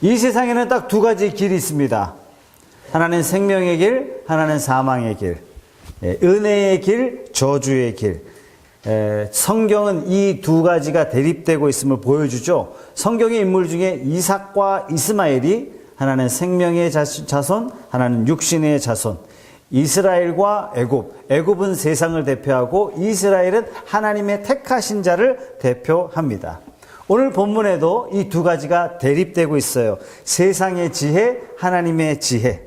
이 세상에는 딱 두 가지 길이 있습니다. 하나는 생명의 길, 하나는 사망의 길. 은혜의 길, 저주의 길. 성경은 이 두 가지가 대립되고 있음을 보여주죠. 성경의 인물 중에 이삭과 이스마엘이 하나는 생명의 자손, 하나는 육신의 자손. 이스라엘과 애굽은 세상을 대표하고 이스라엘은 하나님의 택하신 자를 대표합니다. 오늘 본문에도 이 두 가지가 대립되고 있어요. 세상의 지혜, 하나님의 지혜.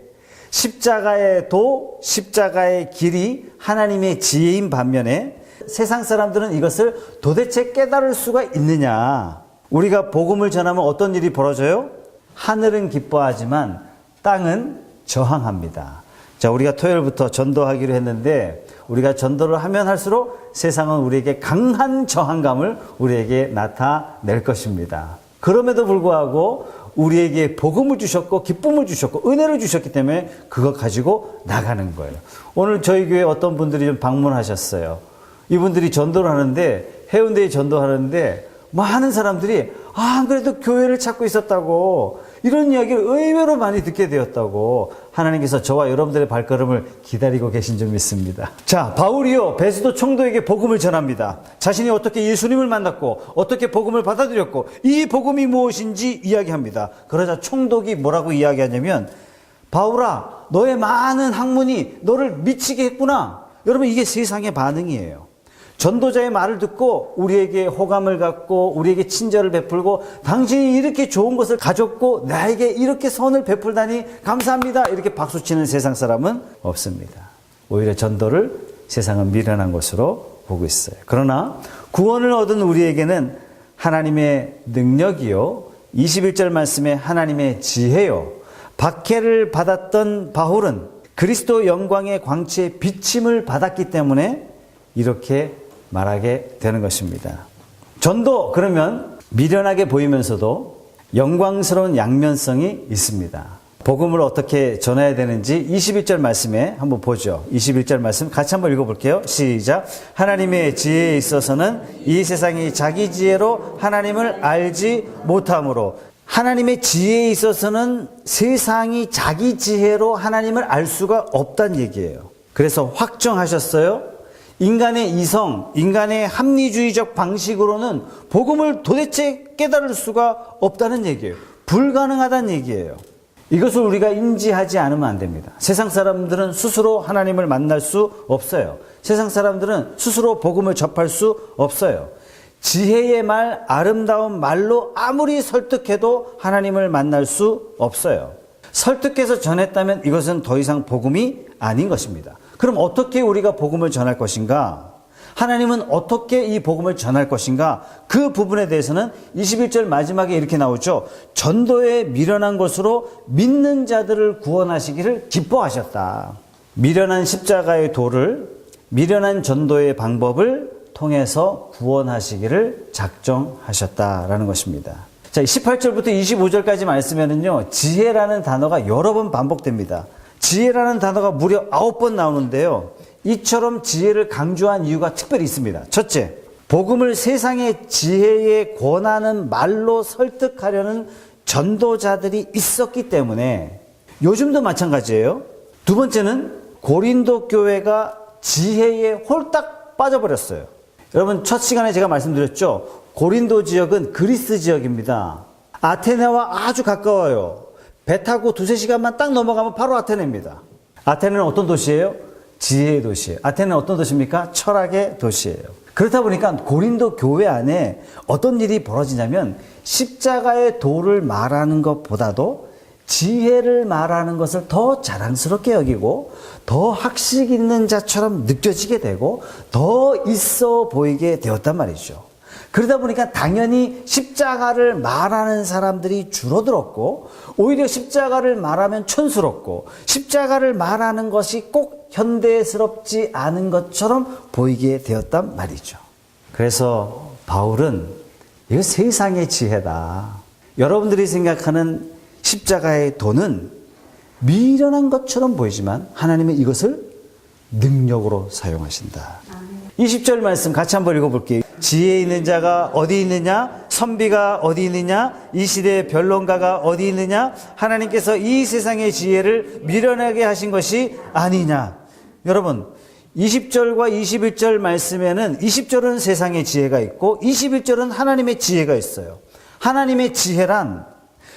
십자가의 도, 십자가의 길이 하나님의 지혜인 반면에 세상 사람들은 이것을 도대체 깨달을 수가 있느냐. 우리가 복음을 전하면 어떤 일이 벌어져요? 하늘은 기뻐하지만 땅은 저항합니다. 자, 우리가 토요일부터 전도하기로 했는데 우리가 전도를 하면 할수록 세상은 우리에게 강한 저항감을 우리에게 나타낼 것입니다. 그럼에도 불구하고 우리에게 복음을 주셨고 기쁨을 주셨고 은혜를 주셨기 때문에 그거 가지고 나가는 거예요. 오늘 저희 교회 어떤 분들이 좀 방문하셨어요. 이분들이 전도를 하는데 해운대에 전도하는데 많은 사람들이 안 그래도 교회를 찾고 있었다고 이런 이야기를 의외로 많이 듣게 되었다고 하나님께서 저와 여러분들의 발걸음을 기다리고 계신 줄 믿습니다. 자, 바울이요 베스도 총독에게 복음을 전합니다. 자신이 어떻게 예수님을 만났고 어떻게 복음을 받아들였고 이 복음이 무엇인지 이야기합니다. 그러자 총독이 뭐라고 이야기하냐면 바울아 너의 많은 학문이 너를 미치게 했구나. 여러분 이게 세상의 반응이에요. 전도자의 말을 듣고 우리에게 호감을 갖고 우리에게 친절을 베풀고 당신이 이렇게 좋은 것을 가졌고 나에게 이렇게 선을 베풀다니 감사합니다. 이렇게 박수치는 세상 사람은 없습니다. 오히려 전도를 세상은 미련한 것으로 보고 있어요. 그러나 구원을 얻은 우리에게는 하나님의 능력이요 21절 말씀에 하나님의 지혜요 박해를 받았던 바울은 그리스도 영광의 광채의 비침을 받았기 때문에 이렇게 말하게 되는 것입니다. 전도 그러면 미련하게 보이면서도 영광스러운 양면성이 있습니다. 복음을 어떻게 전해야 되는지 21절 말씀에 한번 보죠. 21절 말씀 같이 한번 읽어볼게요. 시작. 하나님의 지혜에 있어서는 이 세상이 자기 지혜로 하나님을 알지 못하므로 하나님의 지혜에 있어서는 세상이 자기 지혜로 하나님을 알 수가 없다는 얘기예요. 그래서 확정하셨어요. 인간의 이성, 인간의 합리주의적 방식으로는 복음을 도대체 깨달을 수가 없다는 얘기예요. 불가능하다는 얘기예요. 이것을 우리가 인지하지 않으면 안 됩니다. 세상 사람들은 스스로 하나님을 만날 수 없어요. 세상 사람들은 스스로 복음을 접할 수 없어요. 지혜의 말, 아름다운 말로 아무리 설득해도 하나님을 만날 수 없어요. 설득해서 전했다면 이것은 더 이상 복음이 아닌 것입니다. 그럼 어떻게 우리가 복음을 전할 것인가? 하나님은 어떻게 이 복음을 전할 것인가? 그 부분에 대해서는 21절 마지막에 이렇게 나오죠. 전도에 미련한 것으로 믿는 자들을 구원하시기를 기뻐하셨다. 미련한 십자가의 도를, 미련한 전도의 방법을 통해서 구원하시기를 작정하셨다라는 것입니다. 자, 18절부터 25절까지 말씀에는요, 지혜라는 단어가 여러 번 반복됩니다. 지혜라는 단어가 무려 9번 나오는데요. 이처럼 지혜를 강조한 이유가 특별히 있습니다. 첫째, 복음을 세상의 지혜에 권하는 말로 설득하려는 전도자들이 있었기 때문에 요즘도 마찬가지예요. 두 번째는 고린도 교회가 지혜에 홀딱 빠져버렸어요. 여러분 첫 시간에 제가 말씀드렸죠. 고린도 지역은 그리스 지역입니다. 아테네와 아주 가까워요. 배 타고 2-3시간만 딱 넘어가면 바로 아테네입니다. 아테네는 어떤 도시예요? 지혜의 도시예요. 아테네는 어떤 도시입니까? 철학의 도시예요. 그렇다 보니까 고린도 교회 안에 어떤 일이 벌어지냐면 십자가의 도를 말하는 것보다도 지혜를 말하는 것을 더 자랑스럽게 여기고 더 학식 있는 자처럼 느껴지게 되고 더 있어 보이게 되었단 말이죠. 그러다 보니까 당연히 십자가를 말하는 사람들이 줄어들었고 오히려 십자가를 말하면 촌스럽고 십자가를 말하는 것이 꼭 현대스럽지 않은 것처럼 보이게 되었단 말이죠. 그래서 바울은 이거 세상의 지혜다. 여러분들이 생각하는 십자가의 도는 미련한 것처럼 보이지만 하나님은 이것을 능력으로 사용하신다. 20절 말씀 같이 한번 읽어볼게요. 지혜 있는 자가 어디 있느냐? 선비가 어디 있느냐? 이 시대의 변론가가 어디 있느냐? 하나님께서 이 세상의 지혜를 미련하게 하신 것이 아니냐? 여러분, 20절과 21절 말씀에는 20절은 세상의 지혜가 있고 21절은 하나님의 지혜가 있어요. 하나님의 지혜란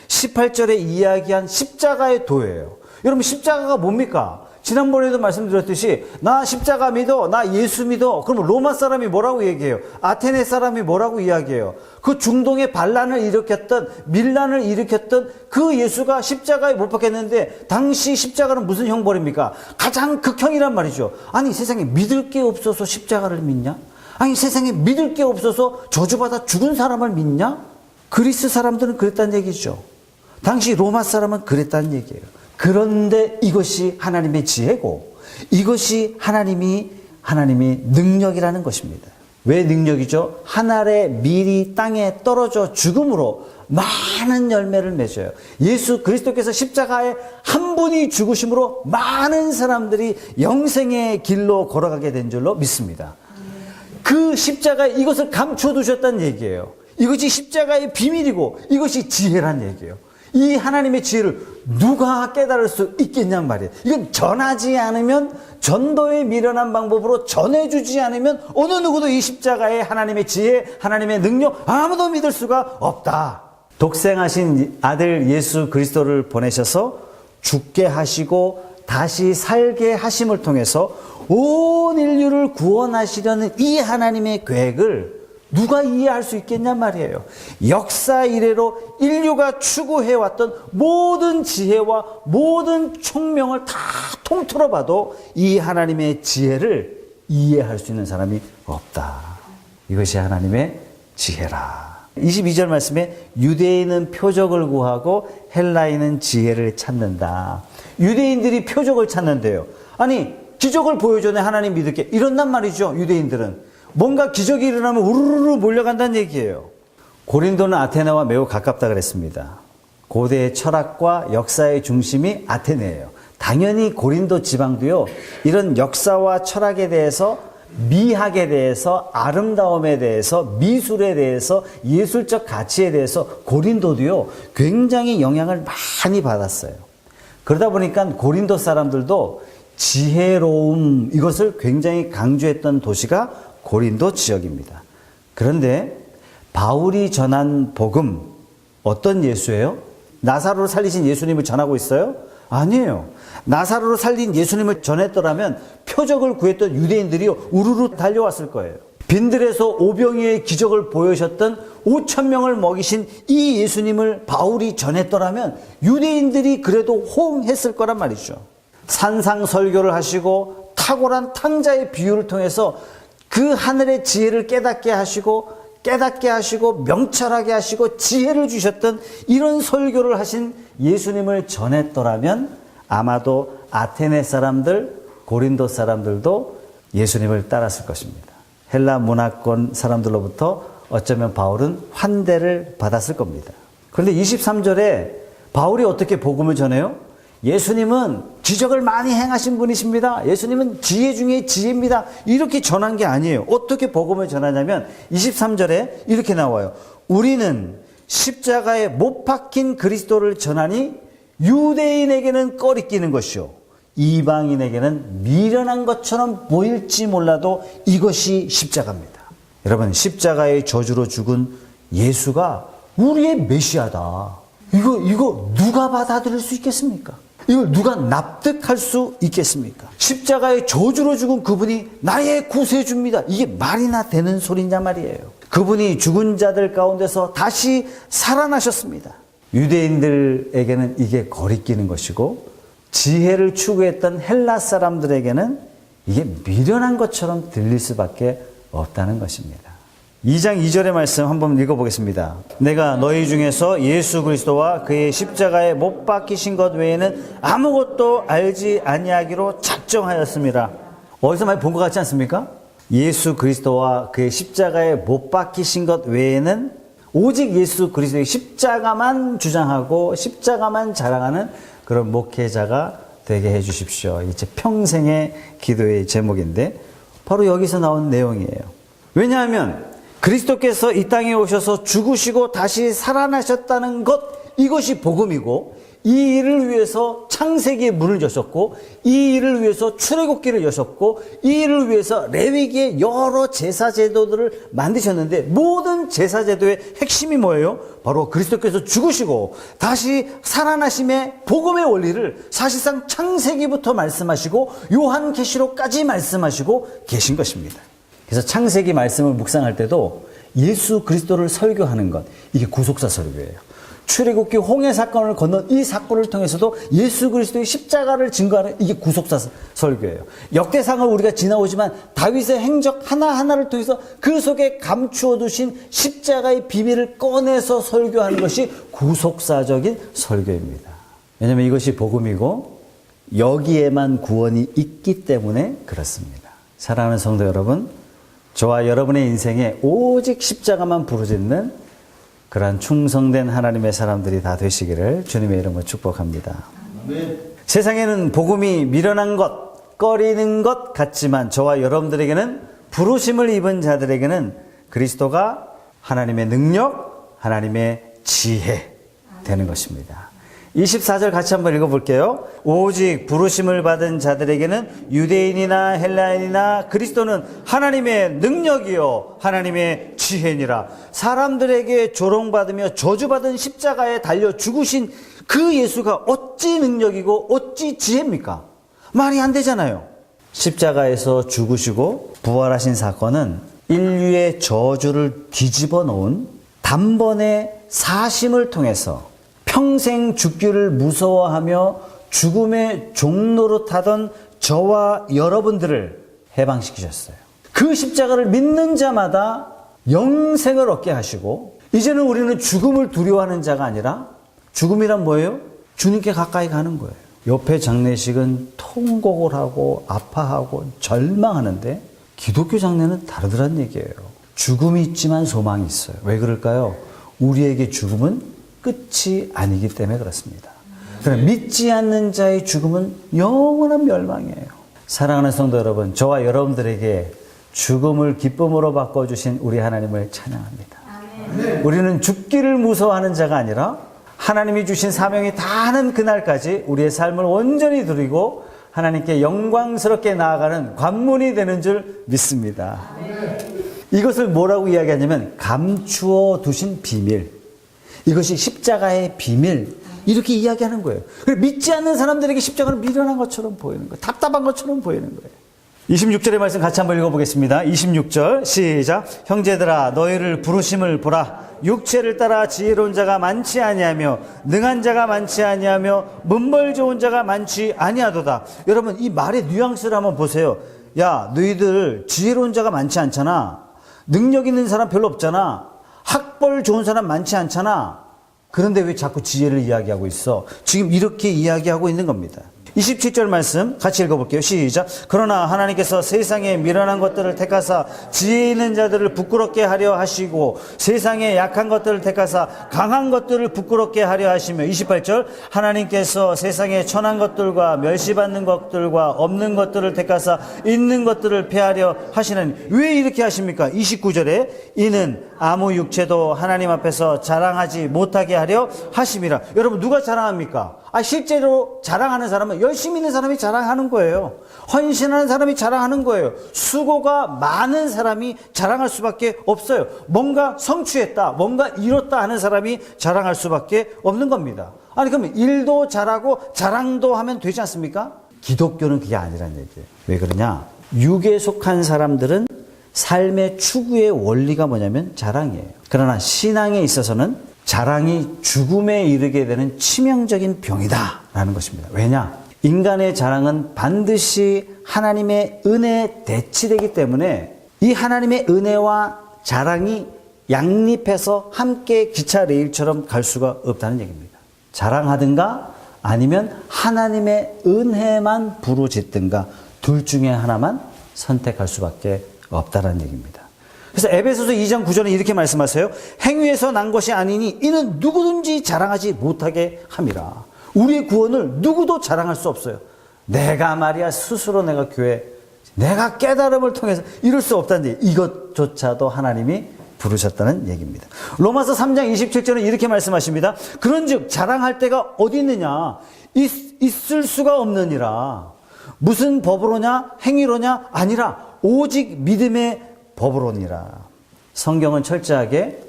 18절에 이야기한 십자가의 도예요. 여러분, 십자가가 뭡니까? 지난번에도 말씀드렸듯이 나 십자가 믿어, 나 예수 믿어. 그러면 로마 사람이 뭐라고 얘기해요? 아테네 사람이 뭐라고 이야기해요? 그 중동의 반란을 일으켰던, 밀란을 일으켰던 그 예수가 십자가에 못 박혔는데 당시 십자가는 무슨 형벌입니까? 가장 극형이란 말이죠. 아니, 세상에 믿을 게 없어서 십자가를 믿냐? 아니, 세상에 믿을 게 없어서 저주받아 죽은 사람을 믿냐? 그리스 사람들은 그랬다는 얘기죠. 당시 로마 사람은 그랬다는 얘기예요. 그런데 이것이 하나님의 지혜고 이것이 하나님이 능력이라는 것입니다. 왜 능력이죠? 한 알의 밀이 땅에 떨어져 죽음으로 많은 열매를 맺어요. 예수 그리스도께서 십자가에 한 분이 죽으심으로 많은 사람들이 영생의 길로 걸어가게 된 줄로 믿습니다. 그 십자가에 이것을 감춰두셨다는 얘기예요. 이것이 십자가의 비밀이고 이것이 지혜란 얘기예요. 이 하나님의 지혜를 누가 깨달을 수 있겠냔 말이에요. 이건 전하지 않으면, 전도에 미련한 방법으로 전해주지 않으면 어느 누구도 이 십자가의 하나님의 지혜, 하나님의 능력 아무도 믿을 수가 없다. 독생하신 아들 예수 그리스도를 보내셔서 죽게 하시고 다시 살게 하심을 통해서 온 인류를 구원하시려는 이 하나님의 계획을 누가 이해할 수 있겠냔 말이에요. 역사 이래로 인류가 추구해왔던 모든 지혜와 모든 총명을 다 통틀어 봐도 이 하나님의 지혜를 이해할 수 있는 사람이 없다. 이것이 하나님의 지혜라. 22절 말씀에 유대인은 표적을 구하고 헬라인은 지혜를 찾는다. 유대인들이 표적을 찾는데요. 아니, 기적을 보여줘내 하나님 믿을게. 이런단 말이죠. 유대인들은. 뭔가 기적이 일어나면 우르르 몰려간다는 얘기예요. 고린도는 아테네와 매우 가깝다 그랬습니다. 고대의 철학과 역사의 중심이 아테네예요. 당연히 고린도 지방도요, 이런 역사와 철학에 대해서, 미학에 대해서, 아름다움에 대해서, 미술에 대해서, 예술적 가치에 대해서 고린도도요 굉장히 영향을 많이 받았어요. 그러다 보니까 고린도 사람들도 지혜로움, 이것을 굉장히 강조했던 도시가 고린도 지역입니다. 그런데 바울이 전한 복음, 어떤 예수예요? 나사로를 살리신 예수님을 전하고 있어요? 아니에요. 나사로를 살린 예수님을 전했더라면 표적을 구했던 유대인들이 우르르 달려왔을 거예요. 빈들에서 오병이의 기적을 보여주셨던 5,000명을 먹이신 이 예수님을 바울이 전했더라면 유대인들이 그래도 호응했을 거란 말이죠. 산상설교를 하시고 탁월한 탕자의 비유를 통해서 그 하늘의 지혜를 깨닫게 하시고 명철하게 하시고 지혜를 주셨던 이런 설교를 하신 예수님을 전했더라면 아마도 아테네 사람들, 고린도 사람들도 예수님을 따랐을 것입니다. 헬라 문화권 사람들로부터 어쩌면 바울은 환대를 받았을 겁니다. 그런데 23절에 바울이 어떻게 복음을 전해요? 예수님은 기적을 많이 행하신 분이십니다. 예수님은 지혜 중에 지혜입니다. 이렇게 전한 게 아니에요. 어떻게 복음을 전하냐면 23절에 이렇게 나와요. 우리는 십자가에 못 박힌 그리스도를 전하니 유대인에게는 꺼리끼는 것이요 이방인에게는 미련한 것처럼 보일지 몰라도 이것이 십자가입니다. 여러분, 십자가의 저주로 죽은 예수가 우리의 메시아다. 이거 누가 받아들일 수 있겠습니까? 이걸 누가 납득할 수 있겠습니까? 십자가의 저주로 죽은 그분이 나의 구세주입니다. 이게 말이나 되는 소리냐 말이에요. 그분이 죽은 자들 가운데서 다시 살아나셨습니다. 유대인들에게는 이게 거리끼는 것이고 지혜를 추구했던 헬라 사람들에게는 이게 미련한 것처럼 들릴 수밖에 없다는 것입니다. 2장 2절의 말씀 한번 읽어보겠습니다. 내가 너희 중에서 예수 그리스도와 그의 십자가에 못 박히신 것 외에는 아무것도 알지 아니하기로 작정하였습니다. 어디서 많이 본 것 같지 않습니까? 예수 그리스도와 그의 십자가에 못 박히신 것 외에는 오직 예수 그리스도의 십자가만 주장하고 십자가만 자랑하는 그런 목회자가 되게 해주십시오. 이제 평생의 기도의 제목인데 바로 여기서 나온 내용이에요. 왜냐하면 그리스도께서 이 땅에 오셔서 죽으시고 다시 살아나셨다는 것, 이것이 복음이고, 이 일을 위해서 창세기에 문을 여셨고, 이 일을 위해서 출애굽기를 여셨고, 이 일을 위해서 레위기의 여러 제사 제도들을 만드셨는데, 모든 제사 제도의 핵심이 뭐예요? 바로 그리스도께서 죽으시고 다시 살아나심의 복음의 원리를 사실상 창세기부터 말씀하시고 요한계시록까지 말씀하시고 계신 것입니다. 그래서 창세기 말씀을 묵상할 때도 예수 그리스도를 설교하는 것, 이게 구속사 설교예요. 출애굽기 홍해 사건을 건넌 이 사건을 통해서도 예수 그리스도의 십자가를 증거하는, 이게 구속사 설교예요. 역대상을 우리가 지나오지만 다윗의 행적 하나하나를 통해서 그 속에 감추어 두신 십자가의 비밀을 꺼내서 설교하는 것이 구속사적인 설교입니다. 왜냐하면 이것이 복음이고 여기에만 구원이 있기 때문에 그렇습니다. 사랑하는 성도 여러분, 저와 여러분의 인생에 오직 십자가만 부르짖는 그러한 충성된 하나님의 사람들이 다 되시기를 주님의 이름으로 축복합니다. 아멘. 세상에는 복음이 미련한 것, 꺼리는 것 같지만 저와 여러분들에게는, 부르심을 입은 자들에게는 그리스도가 하나님의 능력, 하나님의 지혜 되는 것입니다. 24절 같이 한번 읽어볼게요. 오직 부르심을 받은 자들에게는 유대인이나 헬라인이나 그리스도는 하나님의 능력이요 하나님의 지혜니라. 사람들에게 조롱받으며 저주받은 십자가에 달려 죽으신 그 예수가 어찌 능력이고 어찌 지혜입니까? 말이 안 되잖아요. 십자가에서 죽으시고 부활하신 사건은 인류의 저주를 뒤집어 놓은 단번의 사심을 통해서 평생 죽기를 무서워하며 죽음의 종로로 타던 저와 여러분들을 해방시키셨어요. 그 십자가를 믿는 자마다 영생을 얻게 하시고, 이제는 우리는 죽음을 두려워하는 자가 아니라, 죽음이란 뭐예요? 주님께 가까이 가는 거예요. 옆에 장례식은 통곡을 하고 아파하고 절망하는데 기독교 장례는 다르더란 얘기예요. 죽음이 있지만 소망이 있어요. 왜 그럴까요? 우리에게 죽음은 끝이 아니기 때문에 그렇습니다. 그러나 믿지 않는 자의 죽음은 영원한 멸망이에요. 사랑하는 성도 여러분, 저와 여러분들에게 죽음을 기쁨으로 바꿔주신 우리 하나님을 찬양합니다. 아멘. 우리는 죽기를 무서워하는 자가 아니라 하나님이 주신 사명이 다하는 그날까지 우리의 삶을 온전히 드리고 하나님께 영광스럽게 나아가는 관문이 되는 줄 믿습니다. 아멘. 이것을 뭐라고 이야기하냐면 감추어 두신 비밀, 이것이 십자가의 비밀, 이렇게 이야기하는 거예요. 믿지 않는 사람들에게 십자가는 미련한 것처럼 보이는 거예요. 답답한 것처럼 보이는 거예요. 26절의 말씀 같이 한번 읽어보겠습니다. 26절 시작. 형제들아 너희를 부르심을 보라. 육체를 따라 지혜로운 자가 많지 아니하며 능한 자가 많지 아니하며 문벌 좋은 자가 많지 아니하도다. 여러분, 이 말의 뉘앙스를 한번 보세요. 야, 너희들 지혜로운 자가 많지 않잖아. 능력 있는 사람 별로 없잖아. 학벌 좋은 사람 많지 않잖아. 그런데 왜 자꾸 지혜를 이야기하고 있어? 지금 이렇게 이야기하고 있는 겁니다. 27절 말씀 같이 읽어볼게요. 시작. 그러나 하나님께서 세상에 미련한 것들을 택하사 지혜 있는 자들을 부끄럽게 하려 하시고 세상에 약한 것들을 택하사 강한 것들을 부끄럽게 하려 하시며, 28절 하나님께서 세상에 천한 것들과 멸시받는 것들과 없는 것들을 택하사 있는 것들을 폐하려 하시는. 왜 이렇게 하십니까? 29절에 이는 아무 육체도 하나님 앞에서 자랑하지 못하게 하려 하심이라. 여러분, 누가 자랑합니까? 실제로 자랑하는 사람은 열심히 있는 사람이 자랑하는 거예요. 헌신하는 사람이 자랑하는 거예요. 수고가 많은 사람이 자랑할 수밖에 없어요. 뭔가 성취했다, 뭔가 이뤘다 하는 사람이 자랑할 수밖에 없는 겁니다. 아니, 그러면 일도 잘하고 자랑도 하면 되지 않습니까? 기독교는 그게 아니란 얘기예요. 왜 그러냐? 육에 속한 사람들은 삶의 추구의 원리가 뭐냐면 자랑이에요. 그러나 신앙에 있어서는 자랑이 죽음에 이르게 되는 치명적인 병이다 라는 것입니다. 왜냐? 인간의 자랑은 반드시 하나님의 은혜에 대치되기 때문에 이 하나님의 은혜와 자랑이 양립해서 함께 기차 레일처럼 갈 수가 없다는 얘기입니다. 자랑하든가 아니면 하나님의 은혜만 부르짖든가 둘 중에 하나만 선택할 수밖에 없다는 얘기입니다. 그래서 에베소서 2장 9절에 이렇게 말씀하세요. 행위에서 난 것이 아니니 이는 누구든지 자랑하지 못하게 함이라. 우리의 구원을 누구도 자랑할 수 없어요. 내가 말이야 스스로 내가 깨달음을 통해서 이룰 수 없다는데, 이것조차도 하나님이 부르셨다는 얘기입니다. 로마서 3장 27절은 이렇게 말씀하십니다. 그런즉 자랑할 때가 어디 있느냐? 있을 수가 없느니라. 무슨 법으로냐? 행위로냐? 아니라 오직 믿음의 법으로니라. 성경은 철저하게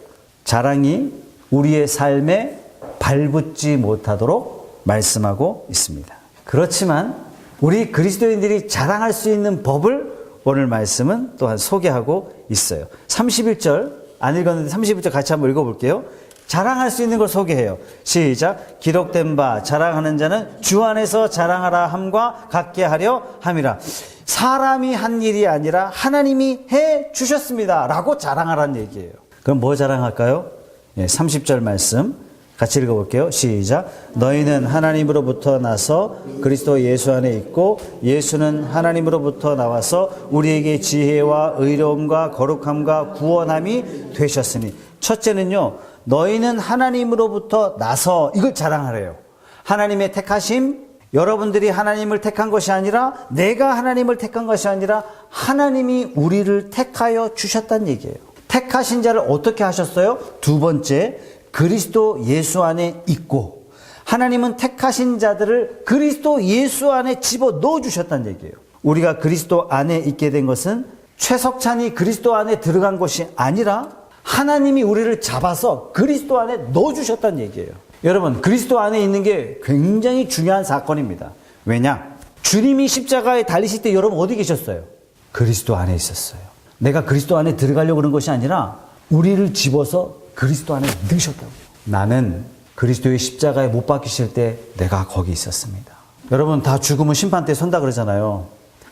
자랑이 우리의 삶에 발붙지 못하도록 말씀하고 있습니다. 그렇지만 우리 그리스도인들이 자랑할 수 있는 법을 오늘 말씀은 또한 소개하고 있어요. 31절 안 읽었는데 31절 같이 한번 읽어볼게요. 자랑할 수 있는 걸 소개해요. 시작. 기록된 바 자랑하는 자는 주 안에서 자랑하라 함과 같게 하려 함이라. 사람이 한 일이 아니라 하나님이 해 주셨습니다 라고 자랑하라는 얘기예요. 그럼 뭐 자랑할까요? 30절 말씀 같이 읽어볼게요. 시작. 너희는 하나님으로부터 나서 그리스도 예수 안에 있고 예수는 하나님으로부터 나와서 우리에게 지혜와 의로움과 거룩함과 구원함이 되셨으니. 첫째는요, 너희는 하나님으로부터 나서, 이걸 자랑하래요. 하나님의 택하심, 여러분들이 하나님을 택한 것이 아니라, 내가 하나님을 택한 것이 아니라 하나님이 우리를 택하여 주셨다는 얘기예요. 택하신 자를 어떻게 하셨어요? 두 번째, 그리스도 예수 안에 있고, 하나님은 택하신 자들을 그리스도 예수 안에 집어넣어 주셨다는 얘기예요. 우리가 그리스도 안에 있게 된 것은 최석찬이 그리스도 안에 들어간 것이 아니라 하나님이 우리를 잡아서 그리스도 안에 넣어주셨다는 얘기예요. 여러분, 그리스도 안에 있는 게 굉장히 중요한 사건입니다. 왜냐? 주님이 십자가에 달리실 때 여러분 어디 계셨어요? 그리스도 안에 있었어요. 내가 그리스도 안에 들어가려고 그런 것이 아니라 우리를 집어서 그리스도 안에 넣으셨다고요. 나는 그리스도의 십자가에 못 박히실 때 내가 거기 있었습니다. 여러분, 다 죽으면 심판대에 선다 그러잖아요.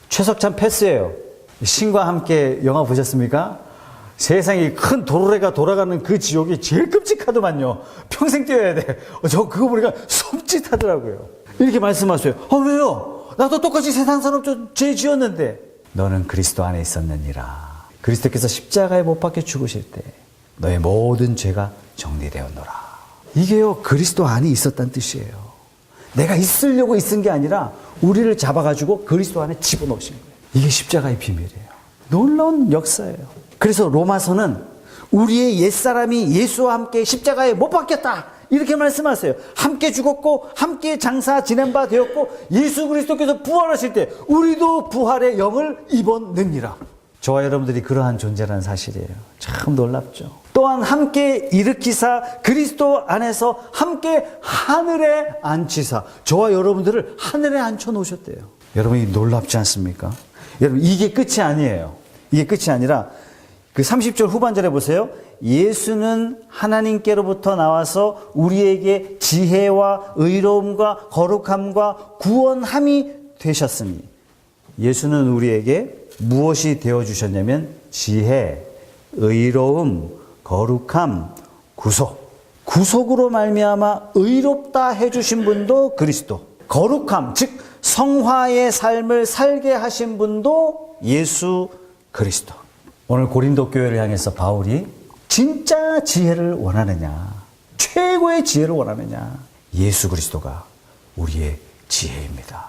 최석찬 패스예요. 신과 함께 영화 보셨습니까? 세상에 큰 도로래가 돌아가는 그 지옥이 제일 끔찍하더만요. 평생 뛰어야 돼. 저 그거 보니까 섬찟하더라고요. 이렇게 말씀하세요. 왜요? 나도 똑같이 세상 사람 죄 지었는데. 너는 그리스도 안에 있었느니라. 그리스도께서 십자가에 못 박혀 죽으실 때 너의 모든 죄가 정리되었노라. 이게요, 그리스도 안에 있었다는 뜻이에요. 내가 있으려고 있은 게 아니라 우리를 잡아가지고 그리스도 안에 집어넣으신 거예요. 이게 십자가의 비밀이에요. 놀라운 역사예요. 그래서 로마서는 우리의 옛사람이 예수와 함께 십자가에 못 박혔다 이렇게 말씀하세요. 함께 죽었고 함께 장사 지낸 바 되었고 예수 그리스도께서 부활하실 때 우리도 부활의 영을 입었느니라. 저와 여러분들이 그러한 존재라는 사실이에요. 참 놀랍죠. 또한 함께 일으키사 그리스도 안에서 함께 하늘에 앉히사. 저와 여러분들을 하늘에 앉혀놓으셨대요. 여러분이 놀랍지 않습니까? 여러분, 이게 끝이 아니에요. 이게 끝이 아니라 그 30절 후반절에 보세요. 예수는 하나님께로부터 나와서 우리에게 지혜와 의로움과 거룩함과 구원함이 되셨으니. 예수는 우리에게 무엇이 되어주셨냐면 지혜, 의로움, 거룩함, 구속. 구속으로 말미암아 의롭다 해주신 분도 그리스도. 거룩함, 즉 성화의 삶을 살게 하신 분도 예수 그리스도. 오늘 고린도 교회를 향해서 바울이 진짜 지혜를 원하느냐, 최고의 지혜를 원하느냐, 예수 그리스도가 우리의 지혜입니다.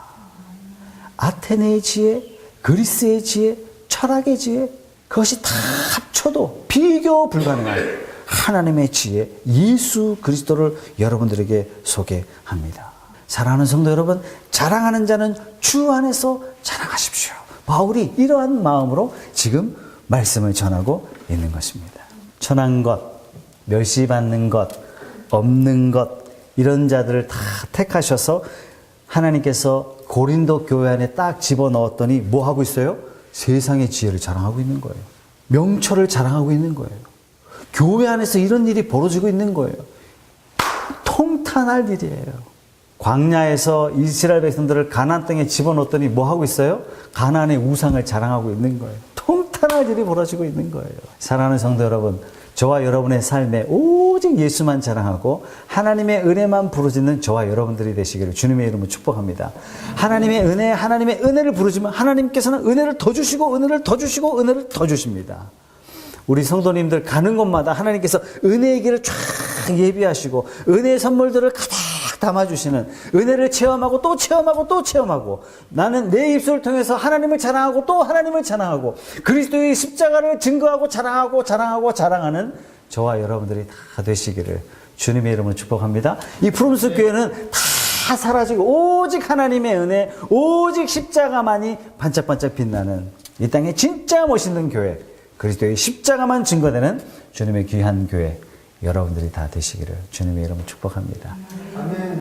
아테네의 지혜, 그리스의 지혜, 철학의 지혜, 그것이 다 합쳐도 비교 불가능한 하나님의 지혜, 예수 그리스도를 여러분들에게 소개합니다. 사랑하는 성도 여러분, 자랑하는 자는 주 안에서 자랑하십시오. 바울이 이러한 마음으로 지금 말씀을 전하고 있는 것입니다. 천한 것, 멸시받는 것, 없는 것, 이런 자들을 다 택하셔서 하나님께서 고린도 교회 안에 딱 집어넣었더니 뭐 하고 있어요? 세상의 지혜를 자랑하고 있는 거예요. 명철을 자랑하고 있는 거예요. 교회 안에서 이런 일이 벌어지고 있는 거예요. 통탄할 일이에요. 광야에서 이스라엘 백성들을 가나안 땅에 집어넣었더니 뭐 하고 있어요? 가나안의 우상을 자랑하고 있는 거예요. 통탄할 일이 벌어지고 있는 거예요. 사랑하는 성도 여러분, 저와 여러분의 삶에 오직 예수만 자랑하고 하나님의 은혜만 부르짖는 저와 여러분들이 되시기를 주님의 이름으로 축복합니다. 하나님의 은혜를 부르짖으면 하나님께서는 은혜를 더 주시고 은혜를 더 주시고 은혜를 더 주십니다. 우리 성도님들 가는 곳마다 하나님께서 은혜의 길을 쫙 예비하시고 은혜의 선물들을 가득 담아주시는, 은혜를 체험하고 또 체험하고 또 체험하고, 나는 내 입술을 통해서 하나님을 자랑하고 또 하나님을 자랑하고, 그리스도의 십자가를 증거하고 자랑하는 저와 여러분들이 다 되시기를 주님의 이름으로 축복합니다. 이 푸른숲 교회는 다 사라지고 오직 하나님의 은혜, 오직 십자가만이 반짝반짝 빛나는 이 땅에 진짜 멋있는 교회, 그리스도의 십자가만 증거되는 주님의 귀한 교회, 여러분들이 다 되시기를 주님의 이름으로 축복합니다. 아멘.